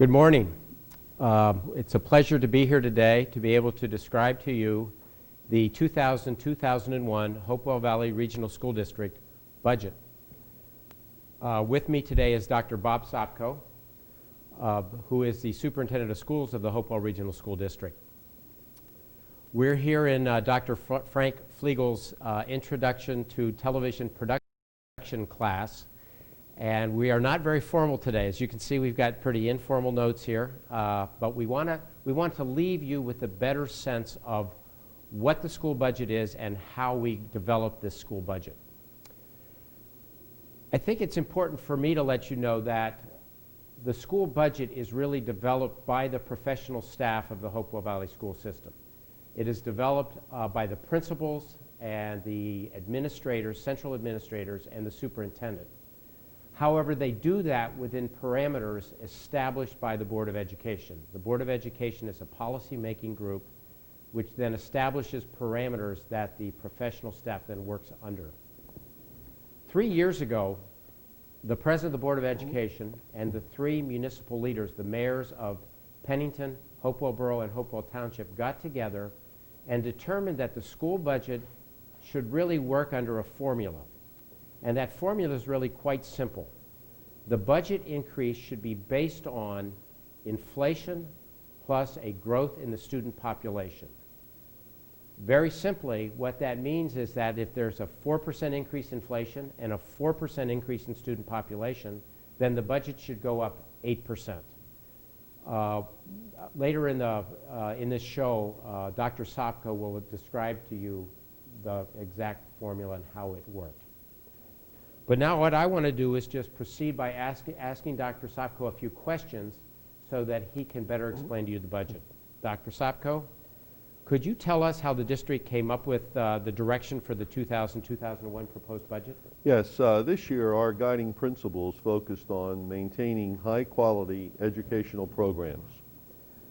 Good morning. It's a pleasure to be here today to be able to describe to you the 2000-2001 Hopewell Valley Regional School District budget. With me today is Dr. Bob Sopko, who is the Superintendent of Schools of the Hopewell Regional School District. We're here in Dr. Frank Flegeal's Introduction to Television Production class. And we are not very formal today. As you can see, we've got pretty informal notes here, but we want to leave you with a better sense of what the school budget is and how we develop this school budget. I think it's important for me to let you know that the school budget is really developed by the professional staff of the Hopewell Valley school system. It is developed by the principals and the administrators, central administrators, and the superintendent. However, they do that within parameters established by the Board of Education. The Board of Education is a policy-making group which then establishes parameters that the professional staff then works under. 3 years ago, the President of the Board of Education and the three municipal leaders, the mayors of Pennington, Hopewell Borough, and Hopewell Township, got together and determined that the school budget should really work under a formula. And that formula is really quite simple. The budget increase should be based on inflation plus a growth in the student population. Very simply, what that means is that if there's a 4% increase in inflation and a 4% increase in student population, then the budget should go up 8%. Later in this show, Dr. Sopko will describe to you the exact formula and how it worked. But now what I want to do is just proceed by asking Dr. Sopko a few questions so that he can better explain to you the budget. Dr. Sopko, could you tell us how the district came up with the direction for the 2000-2001 proposed budget? Yes, this year our guiding principles focused on maintaining high-quality educational programs.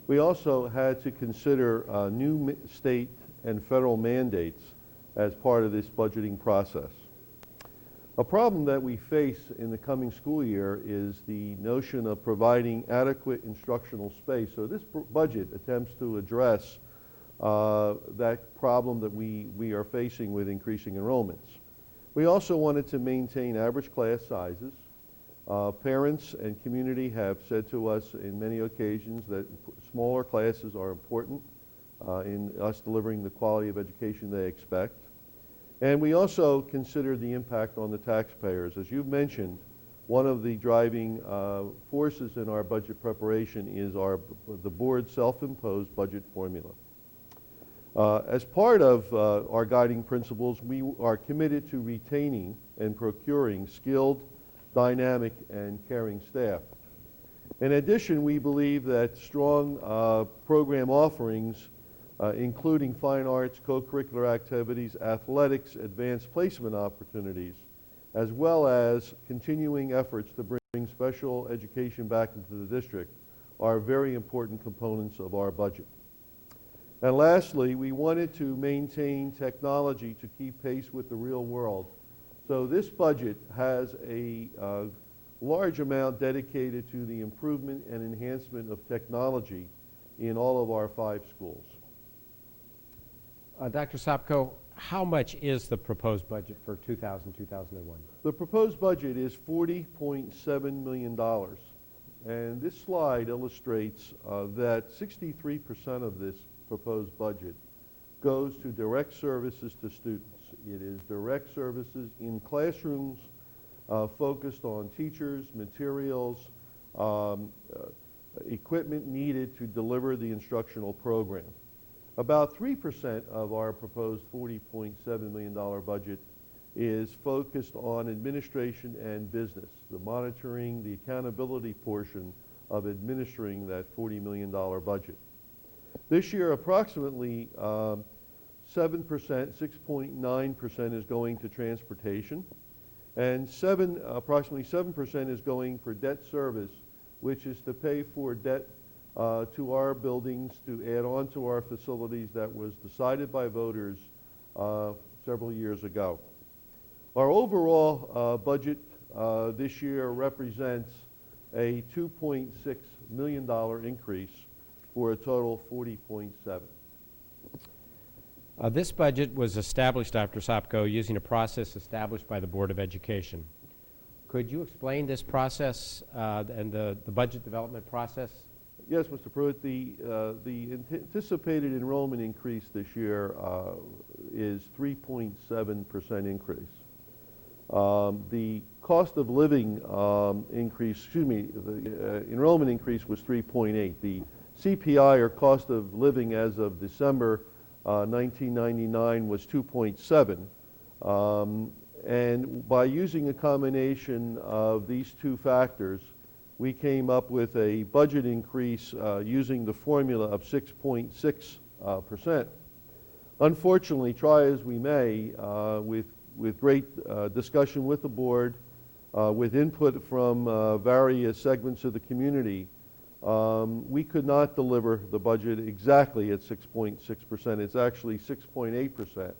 We also had to consider new state and federal mandates as part of this budgeting process. A problem that we face in the coming school year is the notion of providing adequate instructional space. So this budget attempts to address that problem that we are facing with increasing enrollments. We also wanted to maintain average class sizes. Parents and community have said to us in many occasions that smaller classes are important in us delivering the quality of education they expect. And we also considered the impact on the taxpayers. As you've mentioned, one of the driving forces in our budget preparation is the board's self-imposed budget formula. As part of our guiding principles, we are committed to retaining and procuring skilled, dynamic, and caring staff. In addition, we believe that strong program offerings including fine arts, co-curricular activities, athletics, advanced placement opportunities, as well as continuing efforts to bring special education back into the district are very important components of our budget. And lastly, we wanted to maintain technology to keep pace with the real world. So this budget has a large amount dedicated to the improvement and enhancement of technology in all of our 5 schools. Dr. Sopko, how much is the proposed budget for 2000-2001? The proposed budget is $40.7 million. And this slide illustrates that 63% of this proposed budget goes to direct services to students. It is direct services in classrooms focused on teachers, materials, equipment needed to deliver the instructional program. About 3% of our proposed $40.7 million budget is focused on administration and business, the monitoring, the accountability portion of administering that $40 million budget. This year, approximately 7%, 6.9% is going to transportation, and approximately 7% is going for debt service, which is to pay for debt to our buildings to add on to our facilities that was decided by voters several years ago. Our overall budget this year represents a $2.6 million increase for a total of $40.7. This budget was established, Dr. Sopko, using a process established by the Board of Education. Could you explain this process and the budget development process? Yes, Mr. Pruitt, the anticipated enrollment increase this year is 3.7% increase. The cost of living increase, the enrollment increase was 3.8. The CPI, or cost of living, as of December 1999 was 2.7. And by using a combination of these two factors, we came up with a budget increase using the formula of 6.6%. Unfortunately, try as we may, with great discussion with the board, with input from various segments of the community, we could not deliver the budget exactly at 6.6%. It's actually 6.8%.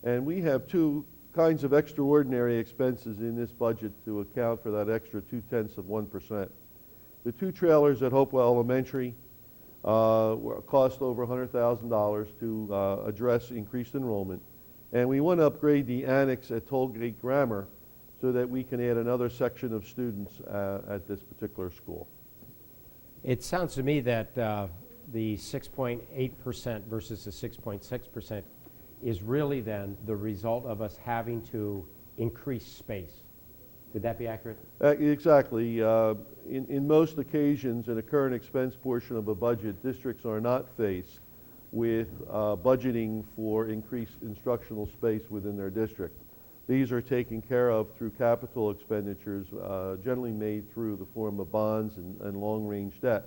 And we have two kinds of extraordinary expenses in this budget to account for that extra 0.2%. The two trailers at Hopewell Elementary cost over $100,000 to address increased enrollment. And we want to upgrade the annex at Tollgate Grammar so that we can add another section of students at this particular school. It sounds to me that the 6.8% versus the 6.6% is really then the result of us having to increase space. Would that be accurate? Exactly. In most occasions, in a current expense portion of a budget, districts are not faced with budgeting for increased instructional space within their district. These are taken care of through capital expenditures, generally made through the form of bonds and long-range debt.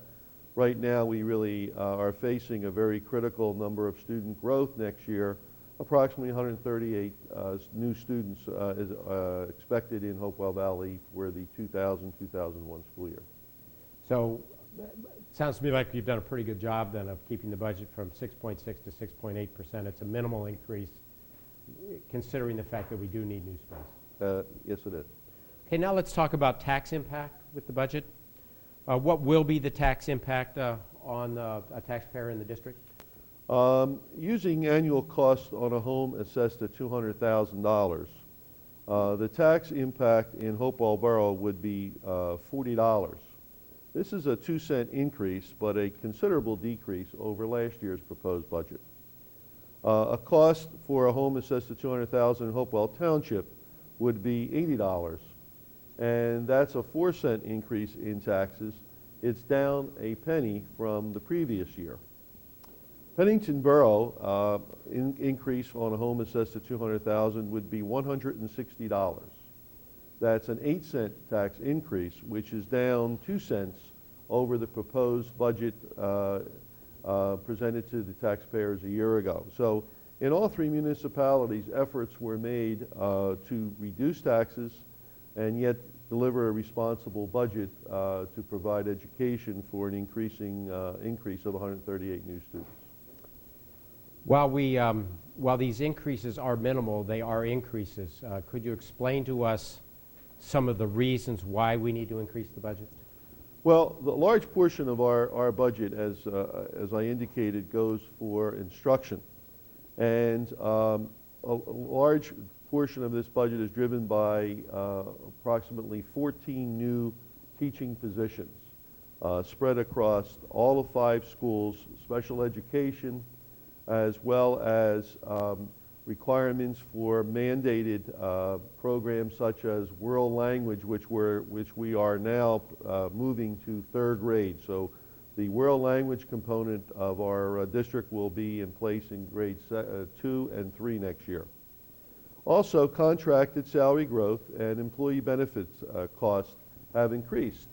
Right now, we really are facing a very critical number of student growth next year. Approximately 138 new students is expected in Hopewell Valley for the 2000-2001 school year. So it sounds to me like you've done a pretty good job then of keeping the budget from 6.6 to 6.8%. It's a minimal increase considering the fact that we do need new space. Yes, it is. Okay, now let's talk about tax impact with the budget. What will be the tax impact on a taxpayer in the district? Using annual cost on a home assessed at $200,000, the tax impact in Hopewell Borough would be $40. This is a 2-cent increase, but a considerable decrease over last year's proposed budget. A cost for a home assessed at $200,000 in Hopewell Township would be $80, and that's a 4-cent increase in taxes. It's down a penny from the previous year. Pennington Borough increase on a home assessed at $200,000 would be $160. That's an 8-cent tax increase, which is down 2 cents over the proposed budget presented to the taxpayers a year ago. So in all three municipalities, efforts were made to reduce taxes and yet deliver a responsible budget to provide education for an increase of 138 new students. While these increases are minimal, they are increases. Could you explain to us some of the reasons why we need to increase the budget? Well, the large portion of our budget, as I indicated, goes for instruction. And a large portion of this budget is driven by approximately 14 new teaching positions spread across all of 5 schools, special education, as well as requirements for mandated programs such as world language, which we are now moving to 3rd grade. So the world language component of our district will be in place in grades 2 and 3 next year. Also, contracted salary growth and employee benefits costs have increased.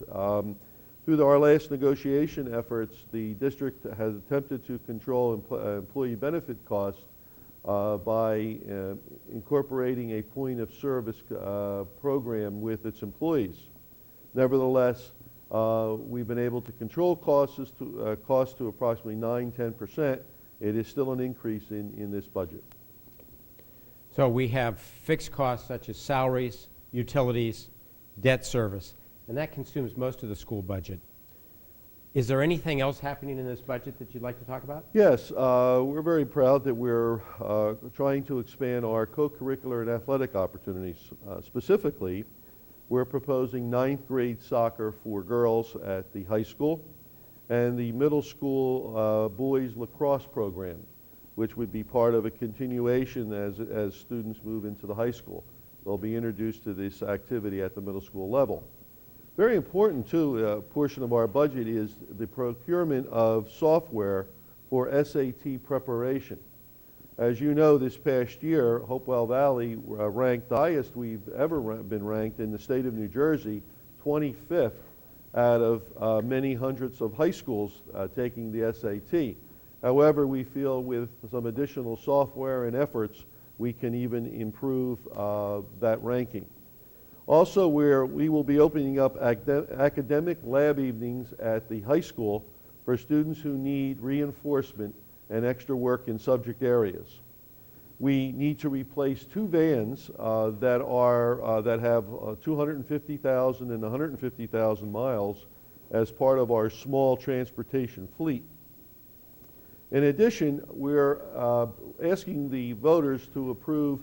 Through our last negotiation efforts, the district has attempted to control employee benefit costs by incorporating a point of service program with its employees. Nevertheless, we've been able to control costs to approximately 9–10%. It is still an increase in this budget. So we have fixed costs such as salaries, utilities, debt service, and that consumes most of the school budget. Is there anything else happening in this budget that you'd like to talk about? Yes, we're very proud that we're trying to expand our co-curricular and athletic opportunities. Specifically, we're proposing 9th grade soccer for girls at the high school and the middle school boys lacrosse program, which would be part of a continuation as students move into the high school. They'll be introduced to this activity at the middle school level. Very important, too, a portion of our budget is the procurement of software for SAT preparation. As you know, this past year, Hopewell Valley ranked the highest we've ever been ranked in the state of New Jersey, 25th out of many hundreds of high schools taking the SAT. However, we feel with some additional software and efforts, we can even improve that ranking. Also, we will be opening up academic lab evenings at the high school for students who need reinforcement and extra work in subject areas. We need to replace 2 vans that have 250,000 and 150,000 miles as part of our small transportation fleet. In addition, we're asking the voters to approve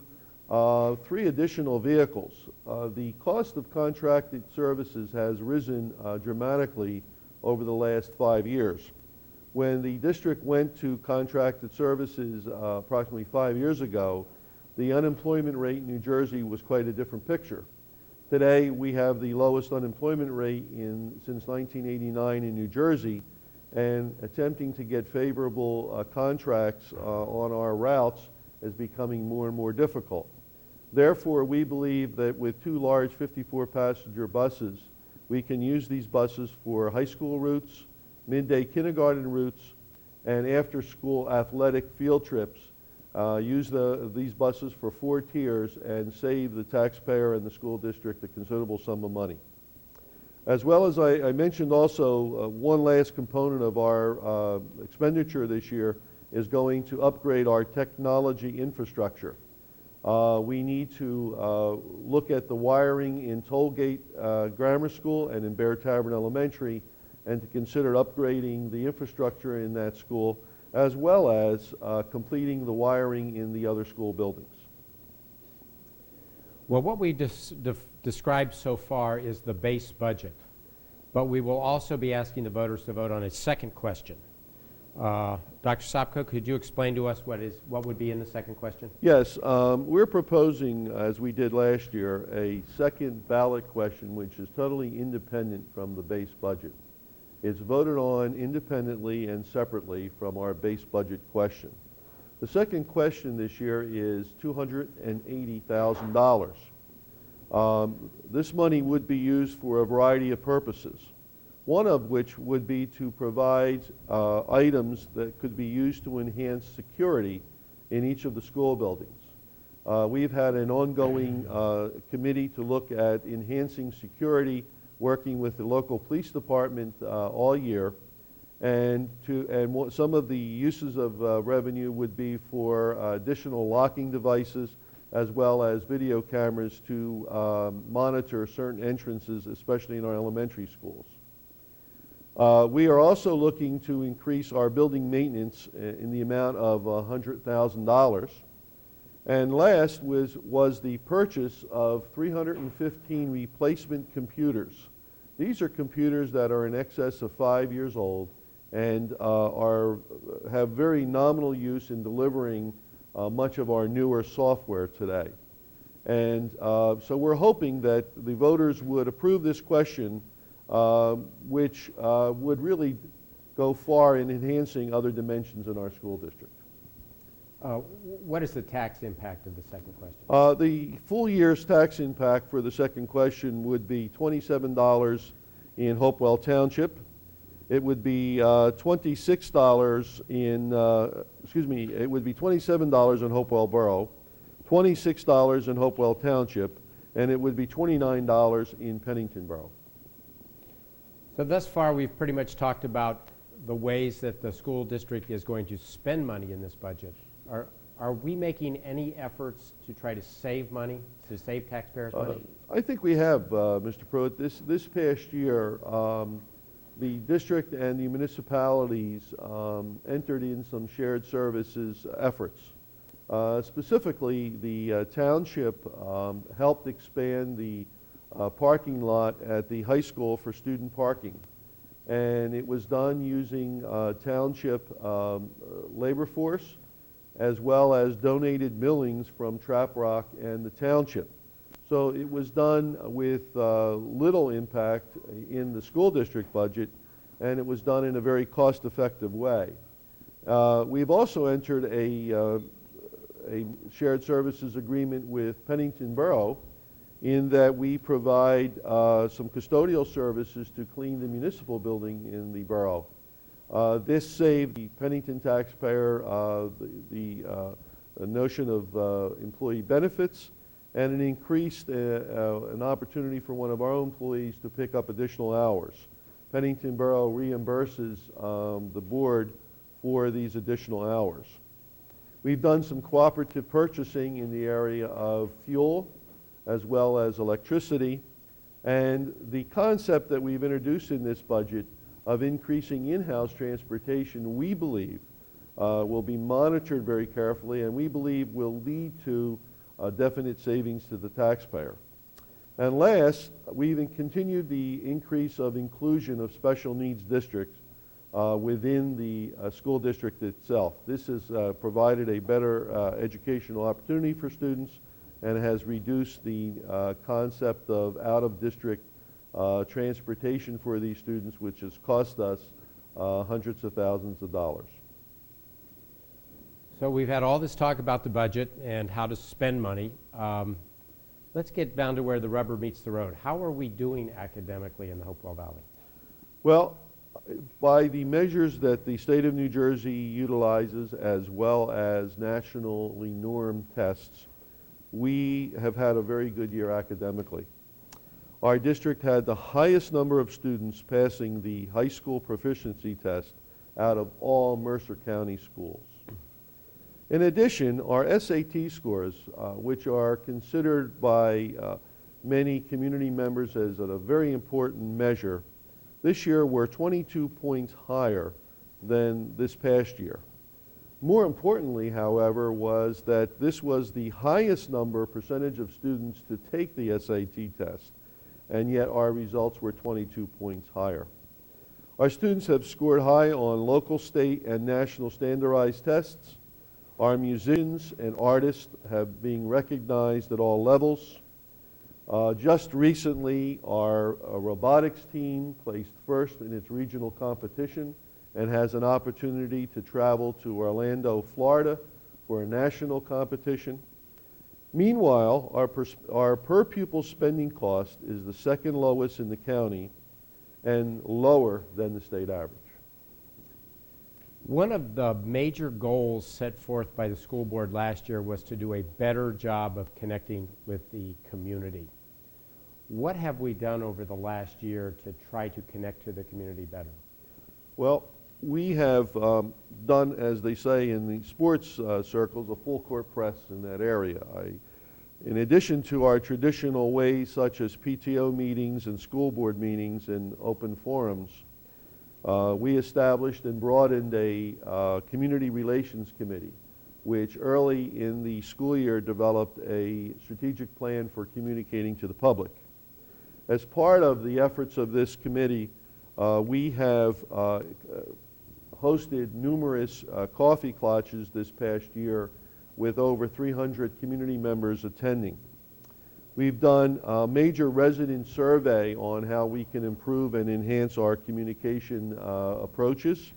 3 additional vehicles. The cost of contracted services has risen dramatically over the last 5 years. When the district went to contracted services approximately 5 years ago, the unemployment rate in New Jersey was quite a different picture. Today, we have the lowest unemployment rate since 1989 in New Jersey, and attempting to get favorable contracts on our routes is becoming more and more difficult. Therefore, we believe that with 2 large 54-passenger buses, we can use these buses for high school routes, midday kindergarten routes, and after-school athletic field trips. Use these buses for 4 tiers and save the taxpayer and the school district a considerable sum of money. As well as I mentioned also, one last component of our expenditure this year is going to upgrade our technology infrastructure. We need to look at the wiring in Tollgate Grammar School and in Bear Tavern Elementary, and to consider upgrading the infrastructure in that school, as well as completing the wiring in the other school buildings. Well, what we described so far is the base budget, but we will also be asking the voters to vote on a second question. Dr. Sopko, could you explain to us what would be in the second question? Yes, we're proposing, as we did last year, a second ballot question which is totally independent from the base budget. It's voted on independently and separately from our base budget question. The second question this year is $280,000. This money would be used for a variety of purposes, one of which would be to provide items that could be used to enhance security in each of the school buildings. We've had an ongoing committee to look at enhancing security, working with the local police department all year, and some of the uses of revenue would be for additional locking devices as well as video cameras to monitor certain entrances, especially in our elementary schools. We are also looking to increase our building maintenance in the amount of $100,000. And last was the purchase of 315 replacement computers. These are computers that are in excess of 5 years old and have very nominal use in delivering much of our newer software today. And so we're hoping that the voters would approve this question, which would really go far in enhancing other dimensions in our school district. What is the tax impact of the second question? The full year's tax impact for the second question would be $27 in Hopewell Township. It would be $26 it would be $27 in Hopewell Borough, $26 in Hopewell Township, and it would be $29 in Pennington Borough. So thus far, we've pretty much talked about the ways that the school district is going to spend money in this budget. are we making any efforts to try to save money, to save taxpayers money? I think we have, Mr. Pruitt. This past year, the district and the municipalities entered in some shared services efforts. Specifically, the township helped expand the parking lot at the high school for student parking. And it was done using township labor force as well as donated millings from Trap Rock and the township. So it was done with little impact in the school district budget, and it was done in a very cost-effective way. We've also entered a shared services agreement with Pennington Borough in that we provide some custodial services to clean the municipal building in the borough. This saved the Pennington taxpayer the notion of employee benefits, and it increased an opportunity for one of our own employees to pick up additional hours. Pennington Borough reimburses the board for these additional hours. We've done some cooperative purchasing in the area of fuel as well as electricity, and the concept that we've introduced in this budget of increasing in-house transportation, we believe will be monitored very carefully, and we believe will lead to definite savings to the taxpayer. And last, we've continued the increase of inclusion of special needs districts within the school district itself. This has provided a better educational opportunity for students and has reduced the concept of out-of-district transportation for these students, which has cost us hundreds of thousands of dollars. So we've had all this talk about the budget and how to spend money. Let's get down to where the rubber meets the road. How are we doing academically in the Hopewell Valley? Well, by the measures that the state of New Jersey utilizes as well as nationally normed tests, we have had a very good year academically. Our district had the highest number of students passing the high school proficiency test out of all Mercer County schools. In addition, our SAT scores, which are considered by many community members as a very important measure, this year were 22 points higher than this past year. More importantly, however, was that this was the highest percentage of students to take the SAT test, and yet our results were 22 points higher. Our students have scored high on local, state, and national standardized tests. Our musicians and artists have been recognized at all levels. Just recently, our robotics team placed first in its regional competition and has an opportunity to travel to Orlando, Florida for a national competition. Meanwhile, our per pupil spending cost is the second lowest in the county and lower than the state average. One of the major goals set forth by the school board last year was to do a better job of connecting with the community. What have we done over the last year to try to connect to the community better? Well, we have done, as they say in the sports circles, a full court press in that area. In addition to our traditional ways such as PTO meetings and school board meetings and open forums, we established and broadened a community relations committee, which early in the school year developed a strategic plan for communicating to the public. As part of the efforts of this committee, we have hosted numerous coffee clutches this past year with over 300 community members attending. We've done a major resident survey on how we can improve and enhance our communication approaches.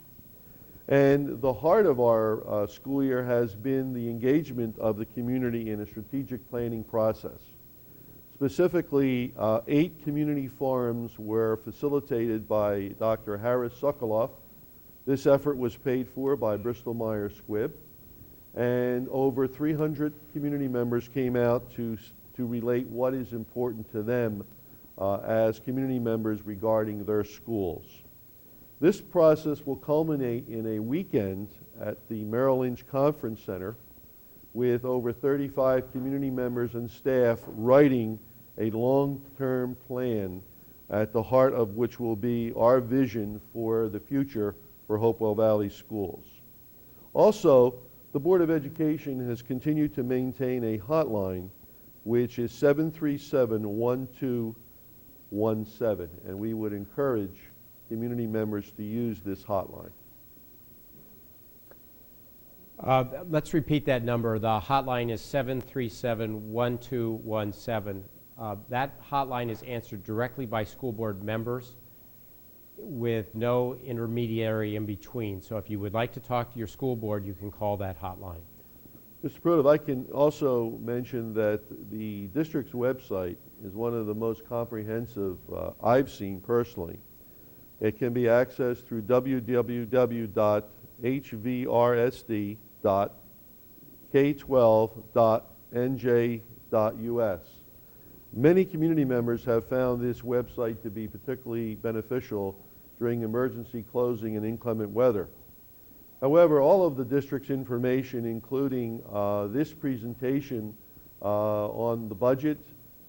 And the heart of our school year has been the engagement of the community in a strategic planning process. Specifically, 8 community forums were facilitated by Dr. Harris Sokoloff. This effort was paid for by Bristol Myers Squibb, and over 300 community members came out to relate what is important to them as community members regarding their schools. This process will culminate in a weekend at the Merrill Lynch Conference Center with over 35 community members and staff writing a long-term plan at the heart of which will be our vision for the future for Hopewell Valley schools. Also, the Board of Education has continued to maintain a hotline which is 737-1217, and we would encourage community members to use this hotline. Let's repeat that number. The hotline is 737-1217. That hotline is answered directly by school board members with no intermediary in between. So if you would like to talk to your school board, you can call that hotline. Mr. Protiv, I can also mention that the district's website is one of the most comprehensive I've seen personally. It can be accessed through www.hvrsd.k12.nj.us. Many community members have found this website to be particularly beneficial during emergency closing and inclement weather. However, all of the district's information, including this presentation on the budget,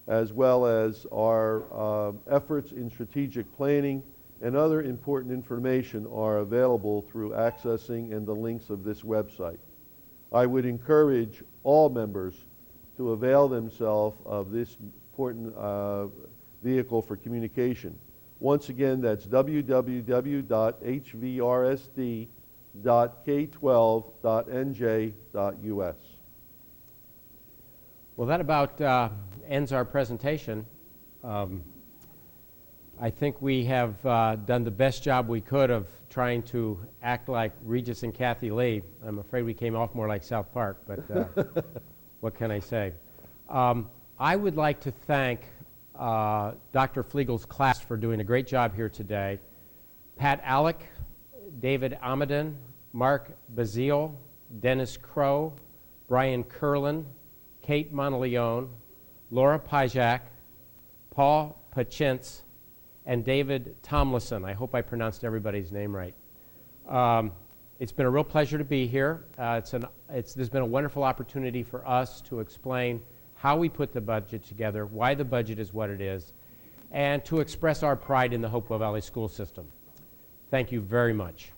as well as our efforts in strategic planning and other important information, are available through accessing and the links of this website. I would encourage all members to avail themselves of this important vehicle for communication. Once again, that's www.hvrsd.k12.nj.us. Well, that about ends our presentation. I think we have done the best job we could of trying to act like Regis and Kathy Lee. I'm afraid we came off more like South Park, but what can I say? I would like to thank Dr. Flegeal's class for doing a great job here today. Pat Alec, David Amadon, Mark Bazile, Dennis Crow, Brian Curlin, Kate Monteleone, Laura Pajak, Paul Pachintz, and David Tomlinson. I hope I pronounced everybody's name right. It's been a real pleasure to be here. There's been a wonderful opportunity for us to explain how we put the budget together, why the budget is what it is, and to express our pride in the Hopewell Valley school system. Thank you very much.